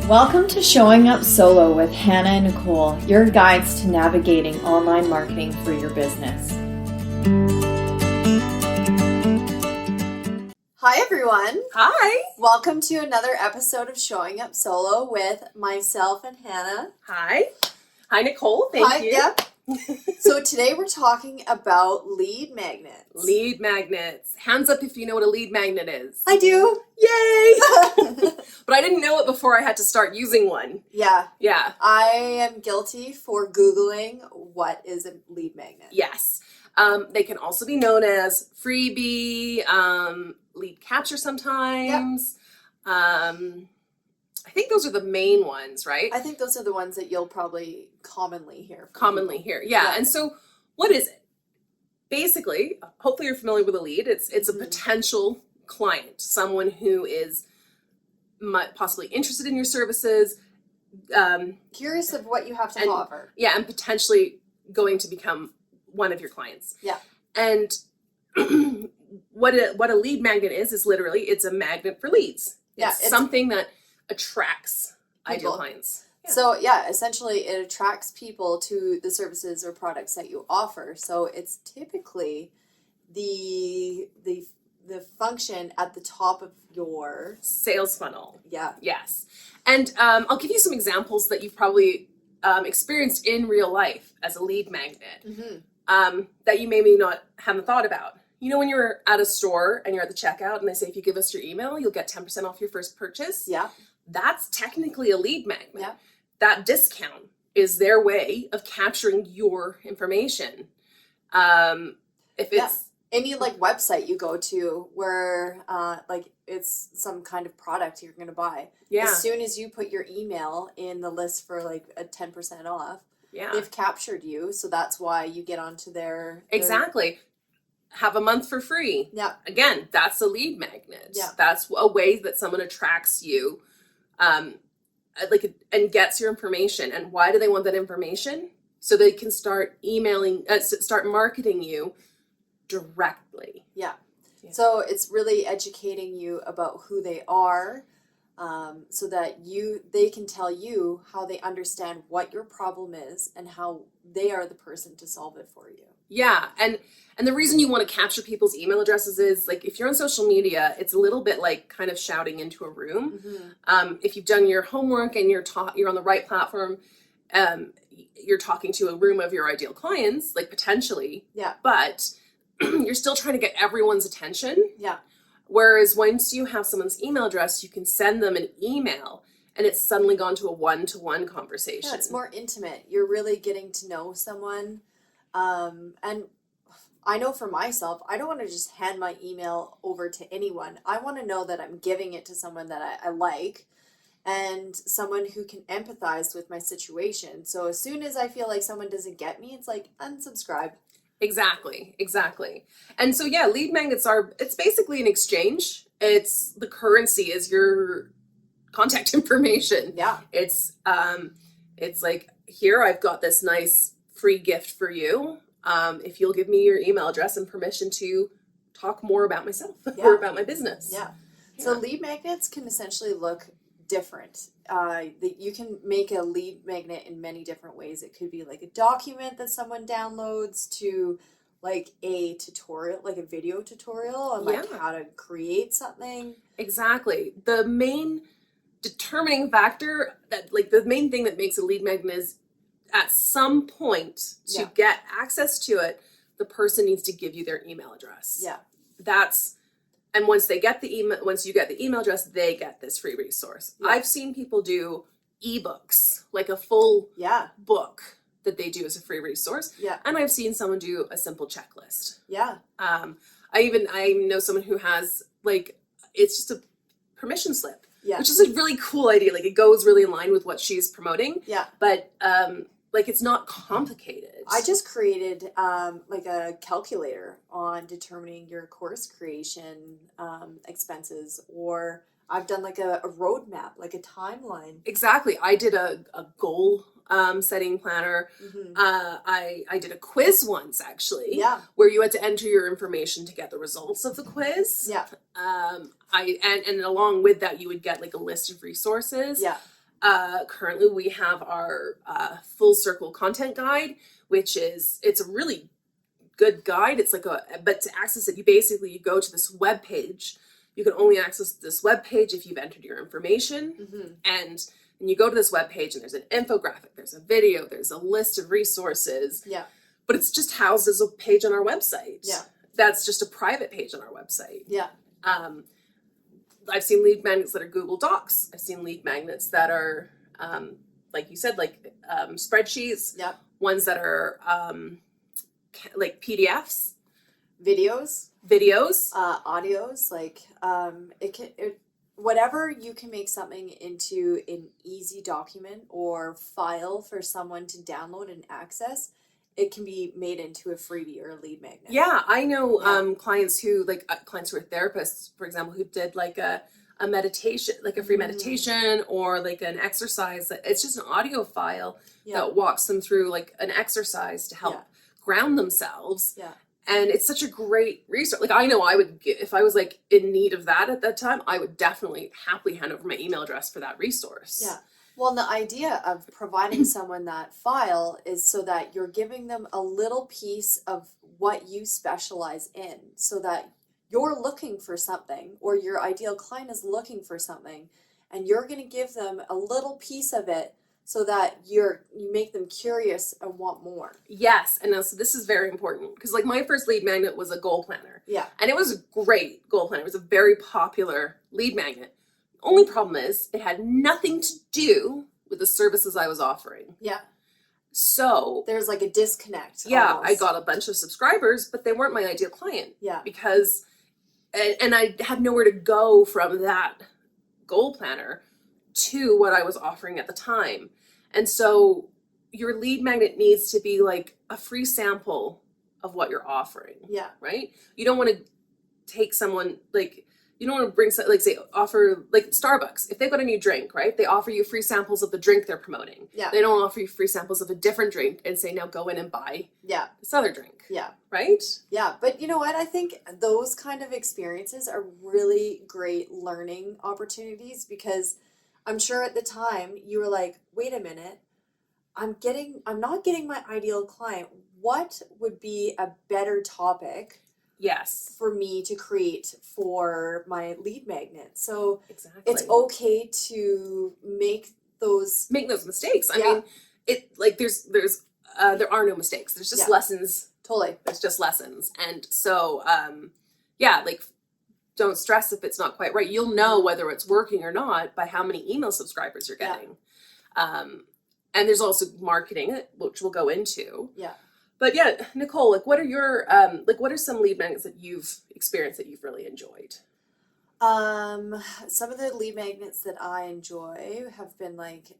Welcome to Showing Up Solo with Hannah and Nicole, your guides to navigating online marketing for your business. Hi everyone. Hi. Welcome to another episode of Showing Up Solo with myself and Hannah. Hi. Hi, Nicole. Thank you. Yep. So today we're talking about lead magnets. Lead magnets. Hands up if you know what a lead magnet is. I do. Yay! But I didn't know it before I had to start using one. Yeah. Yeah. I am guilty for Googling what is a lead magnet. Yes. They can also be known as freebie, lead capture sometimes. Yep. I think those are the main ones, right? I think those are the ones that you'll probably commonly hear. Yeah. And so what is it? Basically, hopefully you're familiar with a lead. It's a potential client, someone who is possibly interested in your services. Curious of what you have to offer. Yeah, and potentially going to become one of your clients. Yeah. And what a lead magnet is literally, it's a magnet for leads. It's something that attracts ideal clients. Yeah. So yeah, essentially it attracts people to the services or products that you offer. So it's typically the function at the top of your sales funnel. Yeah. Yes. And I'll give you some examples that you've probably experienced in real life as a lead magnet that you maybe haven't thought about. You know, when you're at a store and you're at the checkout and they say, if you give us your email, you'll get 10% off your first purchase. Yeah. That's technically a lead magnet. Yeah. That discount is their way of capturing your information. If it's any like website you go to where like it's some kind of product you're going to buy. Yeah. As soon as you put your email in the list for like a 10% off, they've captured you. So that's why you get onto their Exactly. Have a month for free. Yeah. Again, that's a lead magnet. Yeah. That's a way that someone attracts you, and gets your information. And why do they want that information? So they can start start marketing you directly. Yeah. So it's really educating you about who they are, so that they can tell you how they understand what your problem is and how they are the person to solve it for you. Yeah. And the reason you want to capture people's email addresses is, like, if you're on social media, it's a little bit like kind of shouting into a room. If you've done your homework and you're on the right platform, you're talking to a room of your ideal clients, like potentially. Yeah. But you're still trying to get everyone's attention. Yeah. Whereas once you have someone's email address, you can send them an email and it's suddenly gone to a one-to-one conversation. Yeah, it's more intimate. You're really getting to know someone. And I know for myself, I don't want to just hand my email over to anyone. I want to know that I'm giving it to someone that I like and someone who can empathize with my situation. So as soon as I feel like someone doesn't get me, it's like unsubscribe. Exactly. And so, yeah, lead magnets it's basically an exchange. The currency is your contact information. Yeah. It's like, here, I've got this nice free gift for you. If you'll give me your email address and permission to talk more about myself or about my business. Yeah. So lead magnets can essentially look different. You can make a lead magnet in many different ways. It could be like a document that someone downloads to like a tutorial, like a video tutorial on like how to create something. Exactly. The main determining factor the main thing that makes a lead magnet is, at some point, to get access to it, the person needs to give you their email address. Yeah. And once you get the email address, they get this free resource. Yeah. I've seen people do ebooks, like a full book that they do as a free resource. Yeah. And I've seen someone do a simple checklist. Yeah. I know someone who has it's just a permission slip. Yeah. Which is a really cool idea. Like, it goes really in line with what she's promoting. Yeah. But it's not complicated. I just created like a calculator on determining your course creation expenses, or I've done like a roadmap, like a timeline. Exactly. I did a goal setting planner. I did a quiz once, actually. Yeah. Where you had to enter your information to get the results of the quiz. Yeah. And along with that, you would get like a list of resources. Yeah. Currently we have our full circle content guide, which it's a really good guide. It's like but to access it, you go to this web page. You can only access this web page if you've entered your information. And you go to this web page and there's an infographic, there's a video, there's a list of resources. Yeah. But it's just housed as a page on our website. Yeah. That's just a private page on our website. Yeah. I've seen lead magnets that are Google Docs. I've seen lead magnets that are, like you said, like spreadsheets. Yeah. Ones that are like PDFs. Videos. Audios. Like whatever you can make something into an easy document or file for someone to download and access, it can be made into a freebie or a lead magnet. Yeah, I know clients who are therapists, for example, who did like a meditation, like a free meditation or like an exercise. It's just an audio file that walks them through like an exercise to help ground themselves. Yeah. And it's such a great resource. Like I know I would, if I was like in need of that at that time, I would definitely happily hand over my email address for that resource. Yeah. Well, and the idea of providing someone that file is so that you're giving them a little piece of what you specialize in, so that you're looking for something or your ideal client is looking for something, and you're going to give them a little piece of it so that you make them curious and want more. Yes, and so this is very important because like my first lead magnet was a goal planner. Yeah. And it was a great goal planner. It was a very popular lead magnet. Only problem is it had nothing to do with the services I was offering. Yeah. So there's like a disconnect. Yeah, almost. I got a bunch of subscribers, but they weren't my ideal client. Yeah. Because, and I had nowhere to go from that goal planner to what I was offering at the time. And so your lead magnet needs to be like a free sample of what you're offering. Yeah. Right? You don't want to take someone like, you don't want to bring, like, say, offer, like Starbucks. If they've got a new drink, right, they offer you free samples of the drink they're promoting. Yeah. They don't offer you free samples of a different drink and say, now go in and buy this other drink. Yeah. Right? Yeah. But you know what? I think those kind of experiences are really great learning opportunities, because I'm sure at the time you were like, wait a minute, I'm not getting my ideal client. What would be a better topic? Yes. For me to create for my lead magnet. So exactly. It's okay to make those mistakes. I mean, there are no mistakes. There's just lessons. Totally. There's just lessons. And so, like, don't stress if it's not quite right. You'll know whether it's working or not by how many email subscribers you're getting. And there's also marketing, which we'll go into. Yeah. But yeah, Nicole, like, what are your, what are some lead magnets that you've experienced that you've really enjoyed? Some of the lead magnets that I enjoy have been like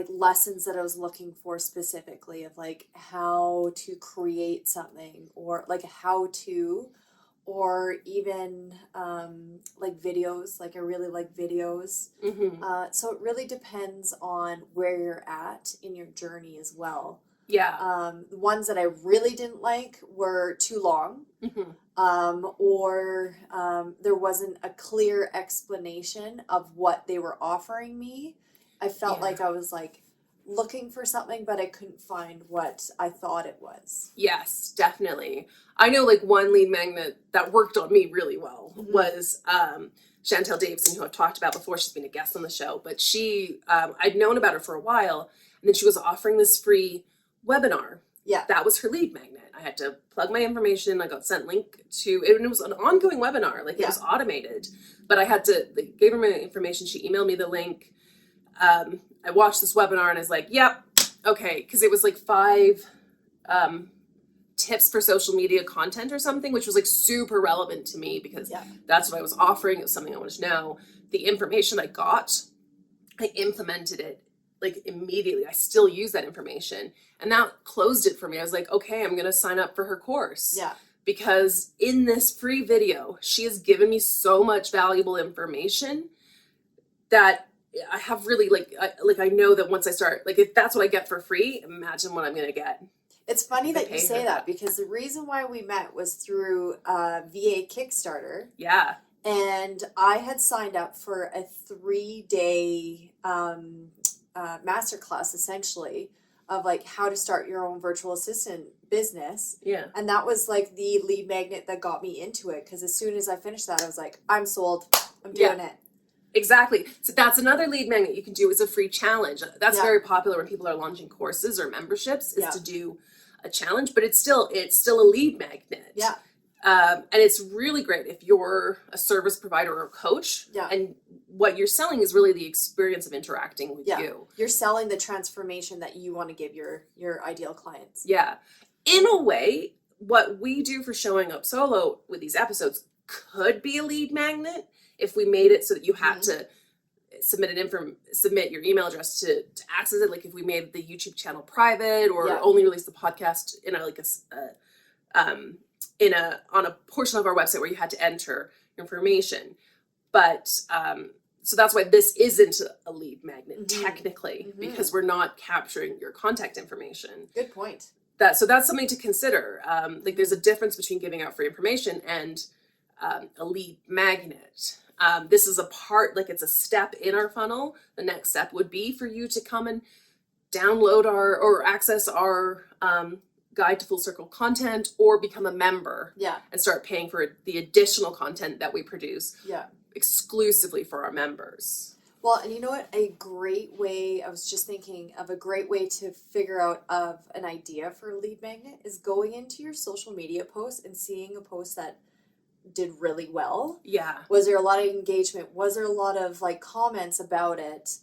lessons that I was looking for specifically of like how to create something, or like a how to, or even like videos. Like I really like videos. Mm-hmm. So it really depends on where you're at in your journey as well. Yeah. The ones that I really didn't like were too long, or there wasn't a clear explanation of what they were offering me. I felt like I was like looking for something, but I couldn't find what I thought it was. Yes, definitely. I know like one lead magnet that worked on me really well was Chantel Davidson, who I've talked about before. She's been a guest on the show, but she, I'd known about her for a while, and then she was offering this free webinar. Yeah. That was her lead magnet. I had to plug my information. I got sent link to it, and it was an ongoing webinar. Like it was automated, but I had to gave her my information. She emailed me the link. I watched this webinar and I was like, yep, okay. Cause it was like 5 tips for social media content or something, which was like super relevant to me because that's what I was offering. It was something I wanted to know. The information I got, I implemented it like immediately. I still use that information, and that closed it for me. I was like, okay, I'm going to sign up for her course. Yeah. Because in this free video, she has given me so much valuable information that I have really I know that once I start, like if that's what I get for free, imagine what I'm going to get. It's funny that you say that, because the reason why we met was through VA Kickstarter. Yeah. And I had signed up for a 3-day masterclass, essentially, of like how to start your own virtual assistant business. Yeah. And that was like the lead magnet that got me into it, because as soon as I finished that, I was like, I'm sold. I'm doing it. Exactly. So that's another lead magnet you can do as a free challenge. That's Yeah. very popular when people are launching courses or memberships, is Yeah. to do a challenge, but it's still a lead magnet. Yeah. And it's really great if you're a service provider or a coach, Yeah. and what you're selling is really the experience of interacting with Yeah. you. You're selling the transformation that you want to give your ideal clients. Yeah. In a way, what we do for Showing Up Solo with these episodes could be a lead magnet if we made it so that you had to submit your email address to access it. Like if we made the YouTube channel private, or only release the podcast in on a portion of our website where you had to enter information. But so that's why this isn't a lead magnet technically, because we're not capturing your contact information. Good point. So that's something to consider. Like there's a difference between giving out free information and a lead magnet. This is a part, like it's a step in our funnel. The next step would be for you to come and download or access our guide to full circle content, or become a member and start paying for the additional content that we produce exclusively for our members. Well, and you know what? I was just thinking of a great way to figure out of an idea for a lead magnet is going into your social media posts and seeing a post that did really well. Yeah. Was there a lot of engagement? Was there a lot of like comments about it?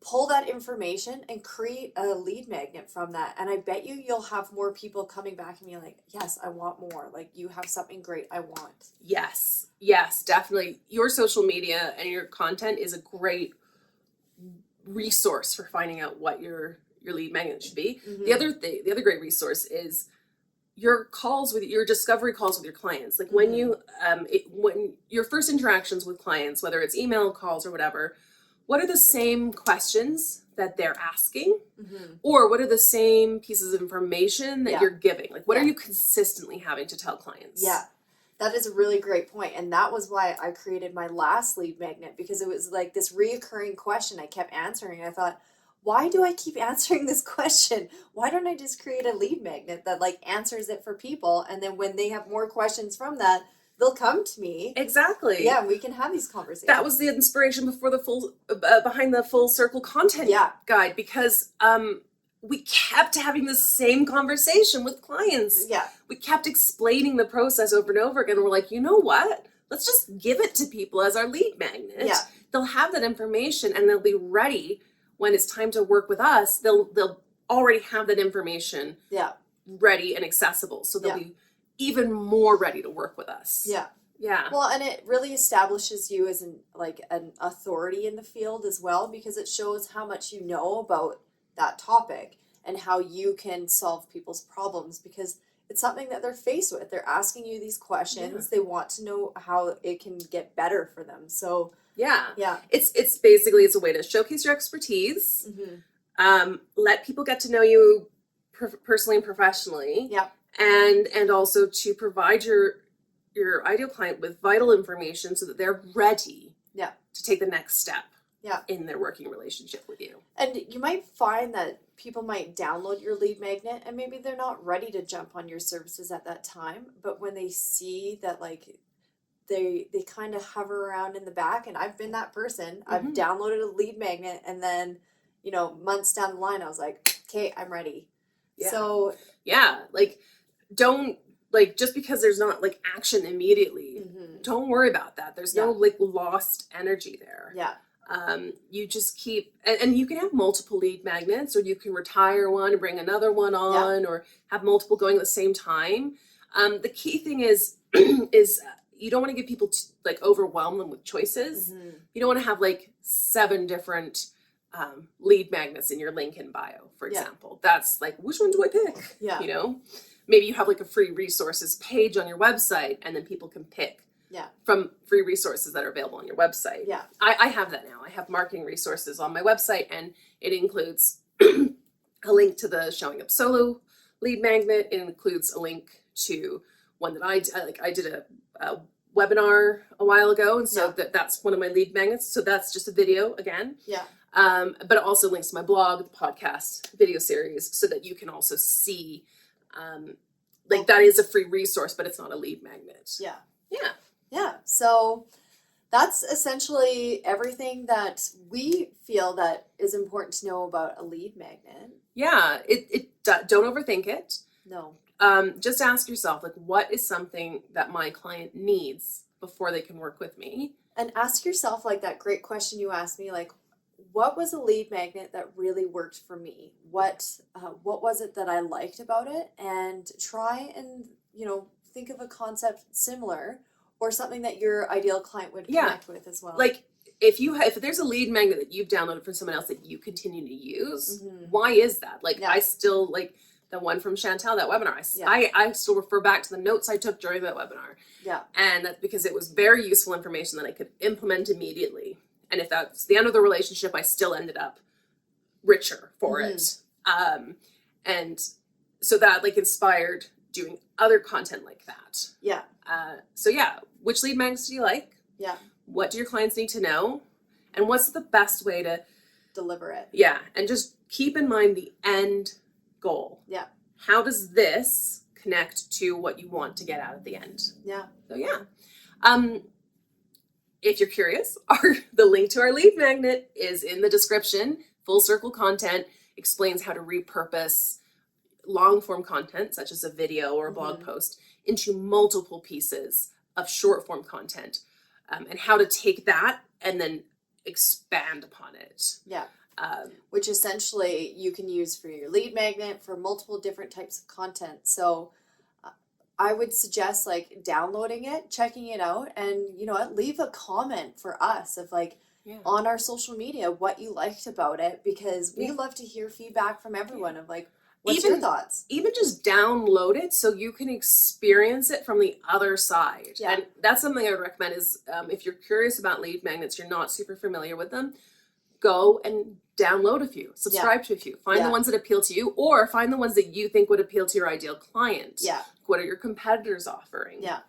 Pull that information and create a lead magnet from that. And I bet you'll have more people coming back and be like, yes, I want more. Like you have something great I want. Yes, definitely. Your social media and your content is a great resource for finding out what your lead magnet should be. The other great resource is your discovery calls with your clients. Like when when your first interactions with clients, whether it's email calls or whatever, what are the same questions that they're asking? Or what are the same pieces of information that you're giving? Like what are you consistently having to tell clients? Yeah, that is a really great point. And that was why I created my last lead magnet, because it was like this reoccurring question I kept answering. I thought, why do I keep answering this question? Why don't I just create a lead magnet that like answers it for people? And then when they have more questions from that, they'll come to me. Exactly. Yeah, we can have these conversations. That was the inspiration before the behind the full circle content guide, because we kept having the same conversation with clients. Yeah. We kept explaining the process over and over again. We're like, you know what? Let's just give it to people as our lead magnet. Yeah. They'll have that information and they'll be ready when it's time to work with us. They'll already have that information ready and accessible. So they'll be even more ready to work with us. Yeah. Yeah. Well, and it really establishes you as an authority in the field as well, because it shows how much you know about that topic and how you can solve people's problems, because it's something that they're faced with. They're asking you these questions. They want to know how it can get better for them. So yeah. It's basically a way to showcase your expertise. Let people get to know you personally and professionally. Yeah. And also to provide your ideal client with vital information so that they're ready to take the next step in their working relationship with you. And you might find that people might download your lead magnet and maybe they're not ready to jump on your services at that time, but when they see that like they kind of hover around in the back, and I've been that person. I've downloaded a lead magnet, and then months down the line I was like, okay, I'm ready. So don't just because there's not action immediately, don't worry about that. There's no lost energy there. You just keep, and you can have multiple lead magnets, or you can retire one and bring another one on, or have multiple going at the same time. The key thing is you don't want to give people overwhelm them with choices. You don't want to have 7 different lead magnets in your link in bio, for example. That's which one do I pick? Maybe you have a free resources page on your website, and then people can pick from free resources that are available on your website. I have that now. I have marketing resources on my website, and it includes a link to the Showing Up Solo lead magnet. It includes a link to one that I did a webinar a while ago, and so Yeah. that's one of my lead magnets. So that's just a video again. Yeah. But it also links to my blog, the podcast, video series, so that you can also see, like that is a free resource, but it's not a lead magnet. Yeah. Yeah. Yeah. So that's essentially everything that we feel that is important to know about a lead magnet. Yeah. Don't overthink it. No. Just ask yourself, like, what is something that my client needs before they can work with me? And ask yourself, like, that great question you asked me, like, what was a lead magnet that really worked for me? What was it that I liked about it? And try and, think of a concept similar or something that your ideal client would connect with as well. Like, if there's a lead magnet that you've downloaded from someone else that you continue to use, why is that? Like, I still, like, the one from Chantel, that webinar, I still refer back to the notes I took during that webinar. Yeah. And that's because it was very useful information that I could implement immediately. And if that's the end of the relationship, I still ended up richer for it. And so that, like, inspired doing other content like that. Yeah. So yeah, which lead magnets do you like? Yeah. What do your clients need to know? And what's the best way to deliver it? Yeah. And just keep in mind the end goal. Yeah. How does this connect to what you want to get out at the end? Yeah. So yeah. If you're curious, the link to our lead magnet is in the description. Full circle content explains how to repurpose long form content, such as a video or a blog post, into multiple pieces of short form content, and how to take that and then expand upon it. Yeah. Which essentially you can use for your lead magnet for multiple different types of content. So I would suggest, like, downloading it, checking it out, and leave a comment for us of, like, on our social media what you liked about it, because we love to hear feedback from everyone of, like, what's your thoughts? Even just download it so you can experience it from the other side. Yeah. And that's something I would recommend is if you're curious about lead magnets, you're not super familiar with them, go and download a few, subscribe to a few, find the ones that appeal to you, or find the ones that you think would appeal to your ideal client. Yeah. What are your competitors offering? Yeah.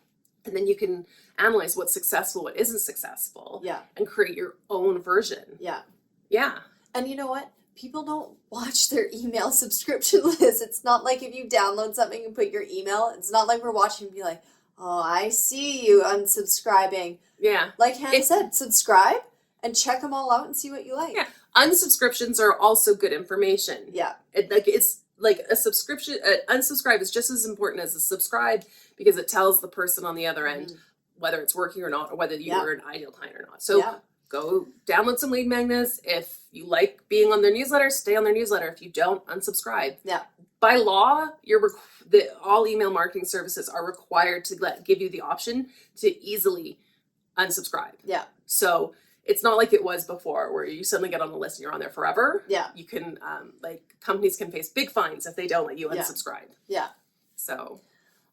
And then you can analyze what's successful, what isn't successful. Yeah. And create your own version. Yeah. Yeah. And you know what? People don't watch their email subscription list. It's not like if you download something and put your email, it's not like we're watching and be like, oh, I see you unsubscribing. Yeah. Like Hannah said, subscribe and check them all out and see what you like. Yeah. Unsubscriptions are also good information. Yeah. It's like a subscription, unsubscribe is just as important as a subscribe, because it tells the person on the other end whether it's working or not, or whether you are an ideal client or not. So go download some lead magnets. If you like being on their newsletter, stay on their newsletter. If you don't, unsubscribe. Yeah. By law, all email marketing services are required to give you the option to easily unsubscribe. Yeah. So it's not like it was before where you suddenly get on the list and you're on there forever. Yeah. You can, companies can face big fines if they don't let you unsubscribe. Yeah. So.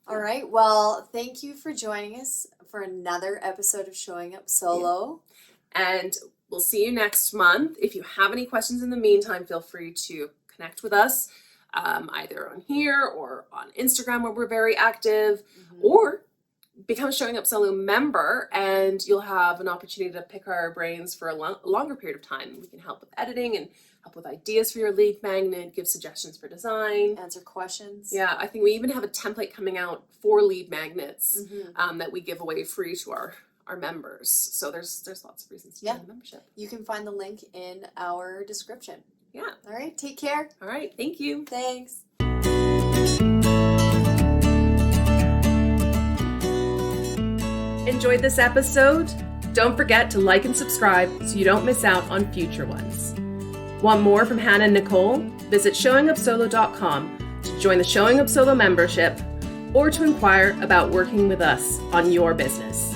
All right. Well, thank you for joining us for another episode of Showing Up Solo. Yeah. And we'll see you next month. If you have any questions in the meantime, feel free to connect with us, either on here or on Instagram, where we're very active, or become a Showing Up Solo member, and you'll have an opportunity to pick our brains for a longer period of time. We can help with editing and help with ideas for your lead magnet, give suggestions for design, answer questions. Yeah, I think we even have a template coming out for lead magnets that we give away free to our members. So there's lots of reasons to join the membership. You can find the link in our description. Yeah. All right. Take care. All right. Thank you. Thanks. Enjoyed this episode? Don't forget to like and subscribe so you don't miss out on future ones. Want more from Hannah and Nicole? Visit showingupsolo.com to join the Showing Up Solo membership, or to inquire about working with us on your business.